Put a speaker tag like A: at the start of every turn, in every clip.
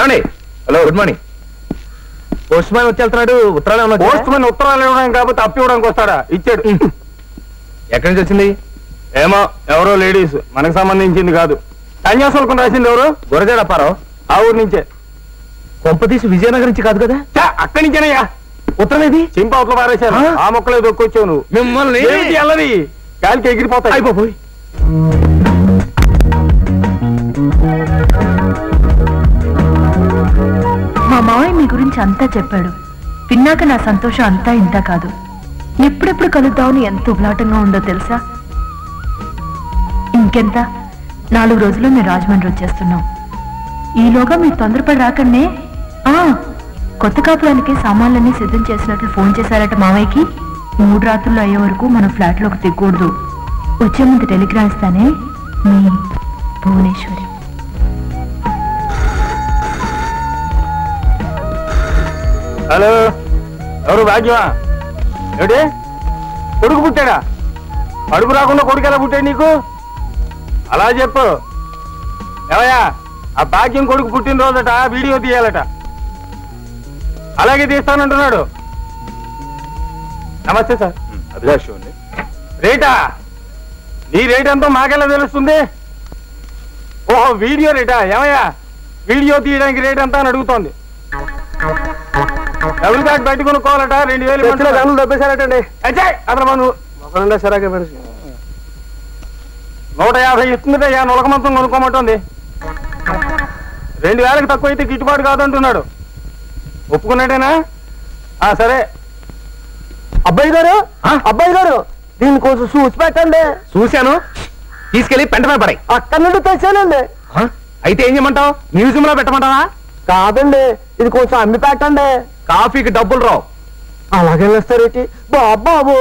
A: ఏమండి? Hello, good morning. Post man వచ్చి వెళ్తున్నాడు. ఉత్తరాలు పోస్ట్ మ్యాన్ ఉత్తరాలు ఇవ్వడానికి కాబట్టి అప్పు ఇవ్వడానికి వస్తాడా? ఇచ్చాడు. ఎక్కడి నుంచి వచ్చింది? ఏమో, ఎవరో లేడీస్, మనకు సంబంధించింది కాదు. కన్యాశుల్కం రాసింది ఎవరు? గురజాడ అప్పారావు. ఆ ఊరు నుంచే. కొంపతీసి విజయనగరం నుంచి కాదు కదా? అక్కడి నుంచేనయ్యా. ఉత్తరం ఏది? చింపవతలు పారేశారు. ఆ మొక్కలే దొక్కొచ్చావు నువ్వు. మిమ్మల్ని అల్లది గాలికి ఎగిరిపోతాయి. అయిపోయి
B: మా మావయ్య మీ గురించి అంతా చెప్పాడు. విన్నాక నా సంతోషం అంతా ఇంత కాదు. ఎప్పుడెప్పుడు కలుద్దామని ఎంత ఉబలాటంగా ఉందో తెలుసా? ఇంకెంత 4 రోజుల్లో మేము రాజమండ్రి వచ్చేస్తున్నాం. ఈలోగా మీరు తొందరపడి రాకండి. కొత్త కాపురానికి సామాన్లన్నీ సిద్ధం చేసినట్లు ఫోన్ చేశారట మావయ్యకి. 3 రాత్రులు అయ్యే వరకు మన ఫ్లాట్లోకి దిగకూడదు. వచ్చే ముందు టెలిగ్రామ్ ఇస్తానే. మీ భువనేశ్వరి.
A: హలో, ఎవరు? భాగ్యమా? ఏమిటి, కొడుకు పుట్టాడా? అడుగు రాకుండా కొడుకు ఎలా పుట్టాడు నీకు? అలా చెప్పు. ఏవయ్యా, ఆ భాగ్యం కొడుకు పుట్టినరోజట వీడియో తీయాలట. అలాగే తీస్తానంటున్నాడు. నమస్తే సార్. అభిలాష్ అండి. రేటా? నీ రేట్ ఎంతో మాకెలా తెలుస్తుంది? ఓహో, వీడియో రేటా? ఏమయ్యా, వీడియో తీయడానికి రేట్ ఎంత అని అడుగుతోంది. డబుల్ బ్యాగ్ బయట కొనుక్కోవాలట. 2000 గనులు దెబ్బేశారటండి. అతను మనం 150 ఇస్తుందయ్యా. నులక మొత్తం కొనుక్కోమంటుంది. 2000కి తక్కువ అయితే గిట్టుబాటు కాదంటున్నాడు. ఒప్పుకున్నాడేనా? సరే. అబ్బాయి గారు దీన్ని కొంచెం చూసి పెట్టండి. చూశాను, తీసుకెళ్లి పెంటమే పడాయి. అక్కడి నుండి తెచ్చానండి. అయితే ఏం చేయమంటావు? మ్యూజియం లో పెట్టమంటావా? కాదండి, ఇది కొంచెం అమ్మి పెట్టండి. కాఫీకి డబ్బులు రావు. అలాగే వేస్తారేంటి బాబు?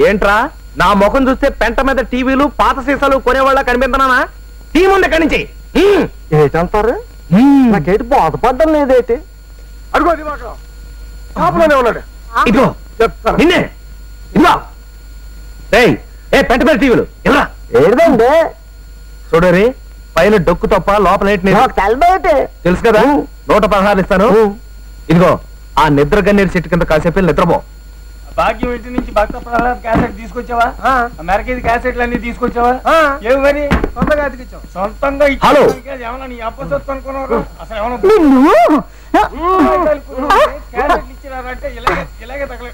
A: ఏంట్రా, నా ముఖం చూస్తే పెంట మీద టీవీలు పాత సీసాలు కొనేవాళ్ళ కనిపిస్తున్నానా? టీ ముందు ఎక్కడి నుంచి ఏంటంటారు? నాకేంటి బాధపడ్డం లేదేంటి? అడుగు, అది షాపులోనే ఉన్నాడు. ఇదిగో చెప్తాను నిన్నే. ఇదిగో ఏ పెంట మీద టీవీలు ఇలా ఏదండి? చూడరి, పైన డొక్కు తప్ప లోపల తెలుసు కదా. 116 ఇస్తాను. ఇదిగో ఆ నిద్ర గన్నేరు చెట్టు కింద కాసేపు నిద్రపో. భాగ్యం ఇంటి నుంచి భక్త ప్రహ్లాద్ క్యాసెట్ తీసుకొచ్చావా? అమెరికా క్యాసెట్లు అన్ని తీసుకొచ్చావా? ఏమి మరి సొంతంగా అతికిచ్చావు? సొంతంగా ఏమన్నా నీ అప్పసొత్తు అనుకున్నావు? అసలు ఏమన్నా క్యాసెట్లు ఇచ్చినారంటే ఇలాగే తగలే.